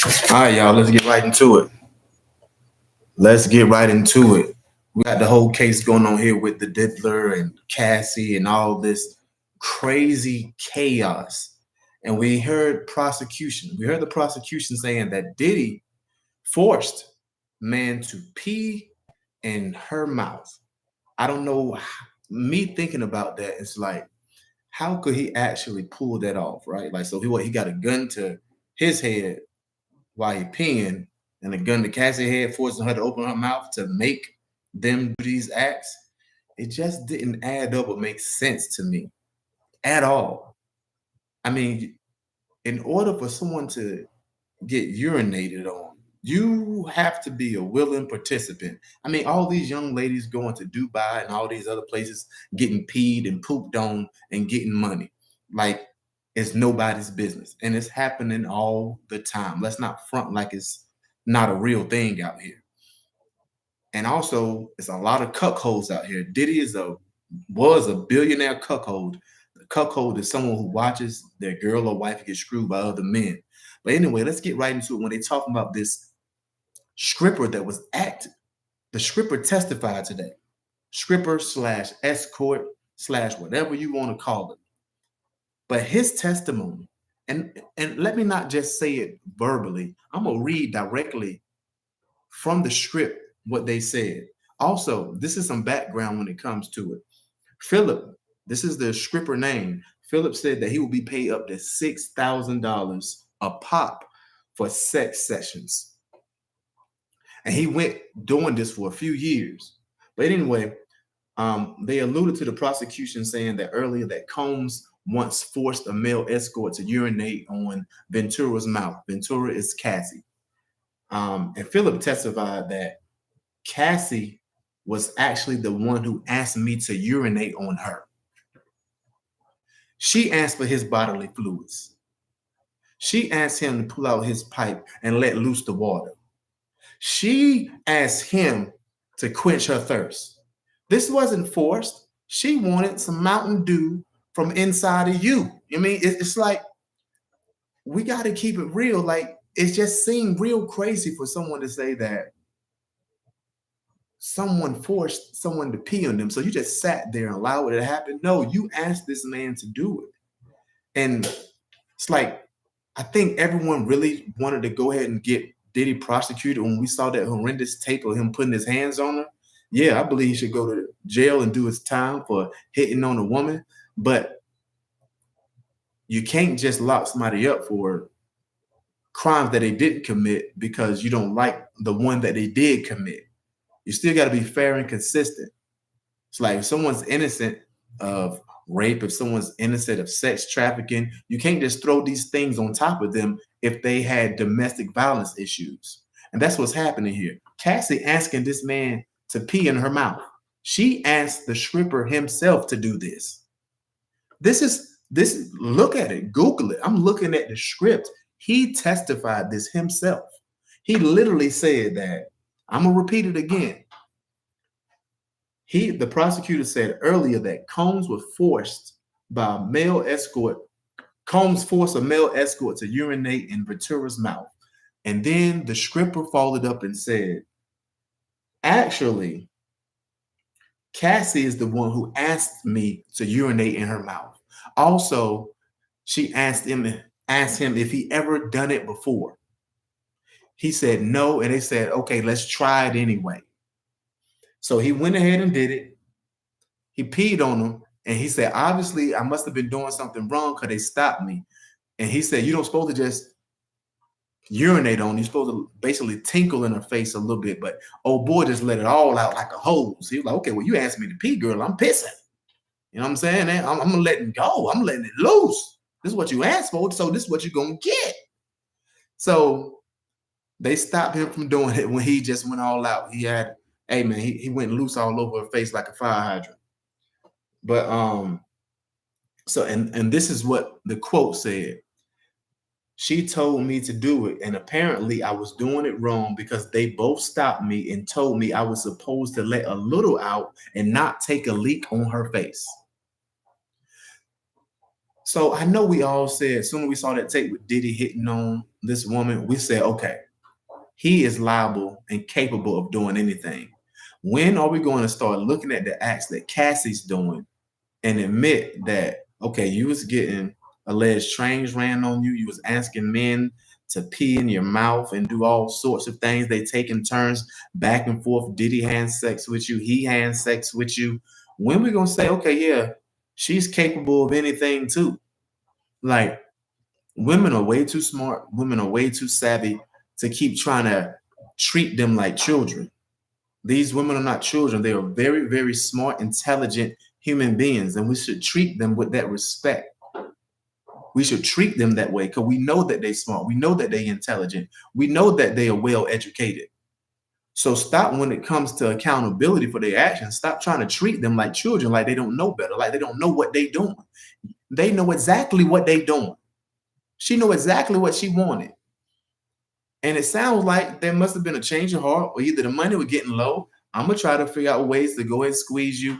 All right, y'all, let's get right into it. Let's get right into it. We got the whole case going on here with the Diddler and Cassie and all this crazy chaos. And we heard prosecution. We heard the prosecution saying that Diddy forced man to pee in her mouth. I don't know. Me thinking about that, it's like, how could he actually pull that off, right? Like, so he got a gun to his head while he peeing, and a gun to Cassie head, forcing her to open her mouth to make them do these acts. It just didn't add up or make sense to me at all. I mean, in order for someone to get urinated on, you have to be a willing participant. I mean, all these young ladies going to Dubai and all these other places getting peed and pooped on and getting money. Like, it's nobody's business. And it's happening all the time. Let's not front like it's not a real thing out here. And also, it's a lot of cuckolds out here. Diddy was a billionaire cuckold. The cuckold is someone who watches their girl or wife get screwed by other men. But anyway, let's get right into it. When they talking about this stripper that was active, the stripper testified today. Stripper slash escort slash whatever you want to call it. But his testimony, and let me not just say it verbally, I'm gonna read directly from the script what they said. Also, this is some background when it comes to it. Philip, this is the stripper name. Philip said that he will be paid up to $6,000 a pop for sex sessions. And he went doing this for a few years. But anyway, they alluded to the prosecution saying that earlier that Combs once forced a male escort to urinate on Ventura's mouth. Ventura is Cassie. And Philip testified that Cassie was actually the one who asked me to urinate on her. She asked for his bodily fluids. She asked him to pull out his pipe and let loose the water. She asked him to quench her thirst. This wasn't forced. She wanted some Mountain Dew from inside of you. I mean, it's like, we got to keep it real. Like, it just seemed real crazy for someone to say that someone forced someone to pee on them. So you just sat there and allowed it to happen. No, you asked this man to do it. And it's like, I think everyone really wanted to go ahead and get Diddy prosecuted when we saw that horrendous tape of him putting his hands on her. Yeah, I believe he should go to jail and do his time for hitting on a woman. But you can't just lock somebody up for crimes that they didn't commit because you don't like the one that they did commit. You still got to be fair and consistent. It's like if someone's innocent of rape, if someone's innocent of sex trafficking, you can't just throw these things on top of them if they had domestic violence issues. And that's what's happening here. Cassie asking this man to pee in her mouth. She asked the stripper himself to do this. Look at it, Google it. I'm looking at the script. He testified this himself. He literally said that, I'm gonna repeat it again. The prosecutor said earlier that Combs was forced by a male escort. Combs forced a male escort to urinate in Ventura's mouth. And then the stripper followed up and said, actually, Cassie is the one who asked me to urinate in her mouth. Also, she asked him if he ever done it before. He said no, and they said, okay, let's try it anyway. So he went ahead and did it. He peed on him, and he said, obviously, I must have been doing something wrong because they stopped me. And he said, you don't supposed to just urinate on. You're supposed to basically tinkle in her face a little bit. But old boy just let it all out like a hose. He was like, okay, well, you asked me to pee, girl. I'm pissing. You know what I'm saying? I'm letting go. I'm letting it loose. This is what you asked for, so this is what you're going to get. So they stopped him from doing it when he just went all out. He went loose all over her face like a fire hydrant. But so and this is what the quote said. She told me to do it, and apparently I was doing it wrong because they both stopped me and told me I was supposed to let a little out and not take a leak on her face. So I know we all said, as soon as we saw that tape with Diddy hitting on this woman, we said, okay, he is liable and capable of doing anything. When are we going to start looking at the acts that Cassie's doing and admit that, okay, you was getting alleged trains ran on you, you was asking men to pee in your mouth and do all sorts of things. They taking turns back and forth. Diddy had sex with you, he had sex with you. When we gonna say, okay, yeah, she's capable of anything too? Like, women are way too smart, women are way too savvy to keep trying to treat them like children. These women are not children. They are very, very smart, intelligent human beings, and we should treat them with that respect. We should treat them that way because we know that they're smart. We know that they're intelligent. We know that they are well educated. So stop when it comes to accountability for their actions. Stop trying to treat them like children, like they don't know better, like they don't know what they're doing. They know exactly what they're doing. She knew exactly what she wanted. And it sounds like there must have been a change of heart, or either the money was getting low. I'm gonna try to figure out ways to go ahead and squeeze you,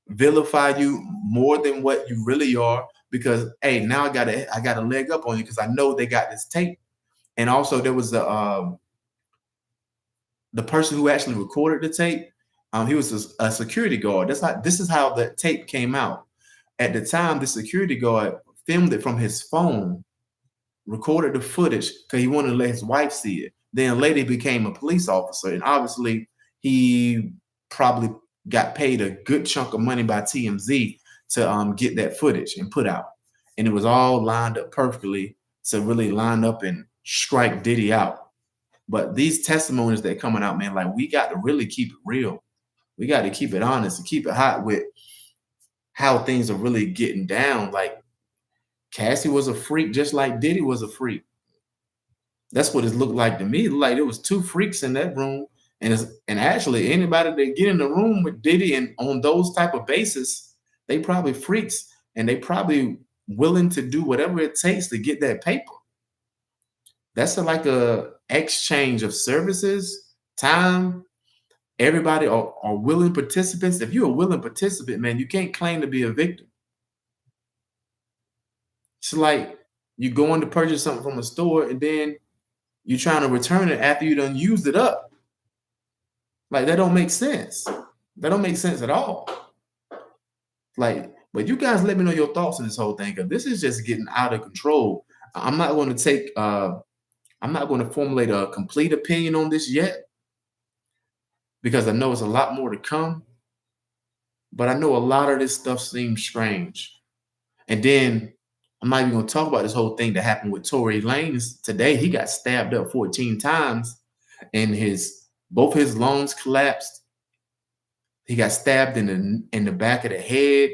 vilify you more than what you really are, because hey, now I got a leg up on you because I know they got this tape. And also there was the person who actually recorded the tape. He was a security guard. This is how the tape came out. At the time, the security guard filmed it from his phone, recorded the footage because he wanted to let his wife see it. Then later he became a police officer, and obviously he probably got paid a good chunk of money by TMZ to get that footage and put out. And it was all lined up perfectly to really line up and strike Diddy out. But these testimonies that are coming out, man, like we got to really keep it real. We got to keep it honest and keep it hot with how things are really getting down. Like Cassie was a freak, just like Diddy was a freak. That's what it looked like to me. It looked like there was two freaks in that room, and actually anybody that get in the room with Diddy and on those type of basis, they probably freaks, and they probably willing to do whatever it takes to get that paper. That's like a exchange of services, time. Everybody are willing participants. If you're a willing participant, man, you can't claim to be a victim. It's like you going to purchase something from a store and then you're trying to return it after you done used it up. Like that don't make sense. That don't make sense at all. Like, but you guys let me know your thoughts on this whole thing, because this is just getting out of control. I'm not going to take I'm not going to formulate a complete opinion on this yet, because I know it's a lot more to come. But I know a lot of this stuff seems strange. And then I'm not even going to talk about this whole thing that happened with Tory Lanez today. He got stabbed up 14 times, and both his lungs collapsed. He got stabbed in the back of the head.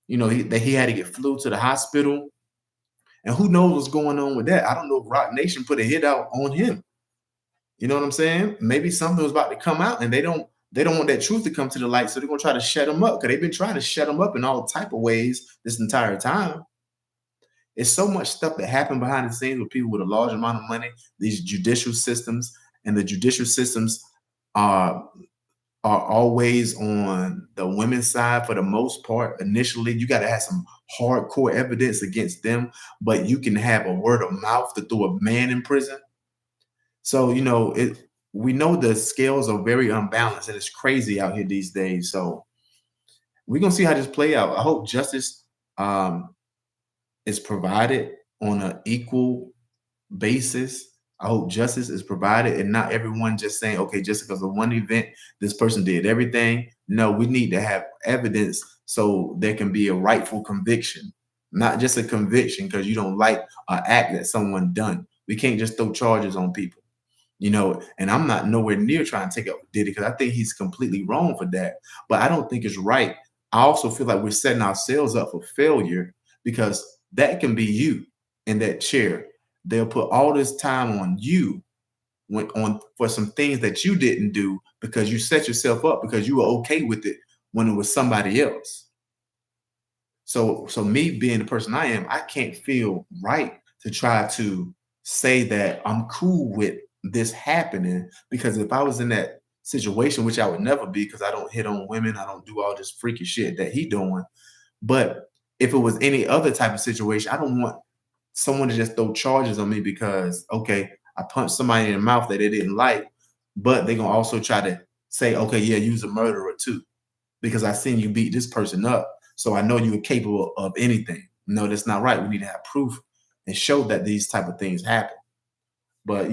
You know, he had to get flew to the hospital. And who knows what's going on with that? I don't know if Rock Nation put a hit out on him. You know what I'm saying? Maybe something was about to come out, and they don't want that truth to come to the light, so they're gonna try to shut him up, because they've been trying to shut him up in all type of ways this entire time. It's so much stuff that happened behind the scenes with people with a large amount of money, these judicial systems, and the judicial systems are always on the women's side for the most part. Initially, you got to have some hardcore evidence against them, but you can have a word of mouth to throw a man in prison. So, we know the scales are very unbalanced, and it's crazy out here these days. So we're gonna see how this play out. I hope justice is provided on an equal basis. I hope justice is provided and not everyone just saying, okay, just because of one event, this person did everything. No, we need to have evidence so there can be a rightful conviction, not just a conviction because you don't like an act that someone done. We can't just throw charges on people, and I'm not nowhere near trying to take up Diddy, because I think he's completely wrong for that. But I don't think it's right. I also feel like we're setting ourselves up for failure, because that can be you in that chair. They'll put all this time on you for some things that you didn't do, because you set yourself up because you were okay with it when it was somebody else. So me being the person I am, I can't feel right to try to say that I'm cool with this happening, because if I was in that situation, which I would never be, because I don't hit on women, I don't do all this freaky shit that he doing, but if it was any other type of situation, I don't want someone to just throw charges on me because, okay, I punched somebody in the mouth that they didn't like, but they're gonna also try to say, okay, yeah, you's a murderer too, because I seen you beat this person up. So I know you were capable of anything. No, that's not right. We need to have proof and show that these type of things happen. But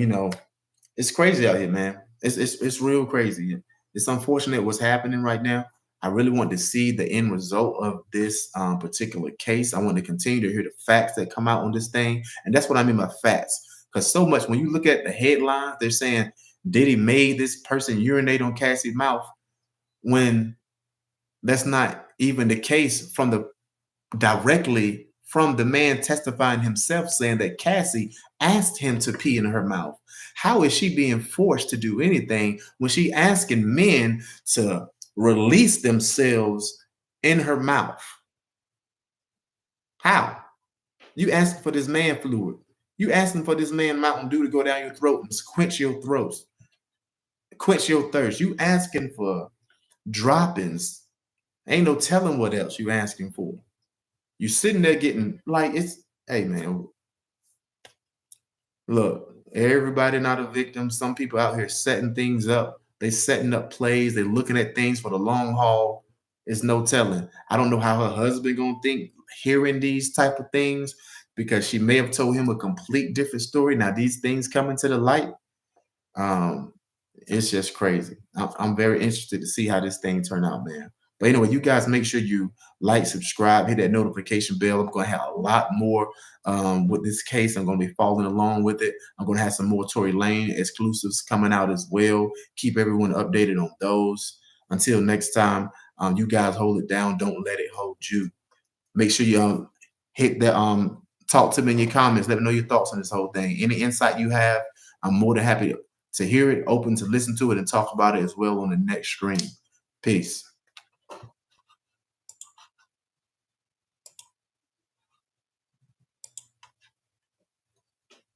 it's crazy out here, man. It's real crazy. It's unfortunate what's happening right now. I really want to see the end result of this particular case. I want to continue to hear the facts that come out on this thing, and that's what I mean by facts. Because so much when you look at the headlines, they're saying Diddy made this person urinate on Cassie's mouth, when that's not even the case from the directly from the man testifying himself, saying that Cassie asked him to pee in her mouth. How is she being forced to do anything when she asking men to release themselves in her mouth? How? You asking for this man fluid. You asking for this man Mountain Dew to go down your throat and quench your throat, quench your thirst. You asking for droppings. Ain't no telling what else you asking for. You sitting there getting like it's hey man, look, everybody not a victim. Some people out here setting things up. They setting up plays. They looking at things for the long haul. It's no telling. I don't know how her husband gonna think hearing these type of things, because she may have told him a complete different story. Now these things coming to the light. Um, it's just crazy. I'm very interested to see how this thing turn out, man. But anyway, you guys make sure you like, subscribe, hit that notification bell. I'm going to have a lot more with this case. I'm going to be following along with it. I'm going to have some more Tory Lane exclusives coming out as well. Keep everyone updated on those. Until next time, you guys hold it down. Don't let it hold you. Make sure you hit the talk to me in your comments. Let me know your thoughts on this whole thing. Any insight you have, I'm more than happy to hear it, open to listen to it, and talk about it as well on the next stream. Peace.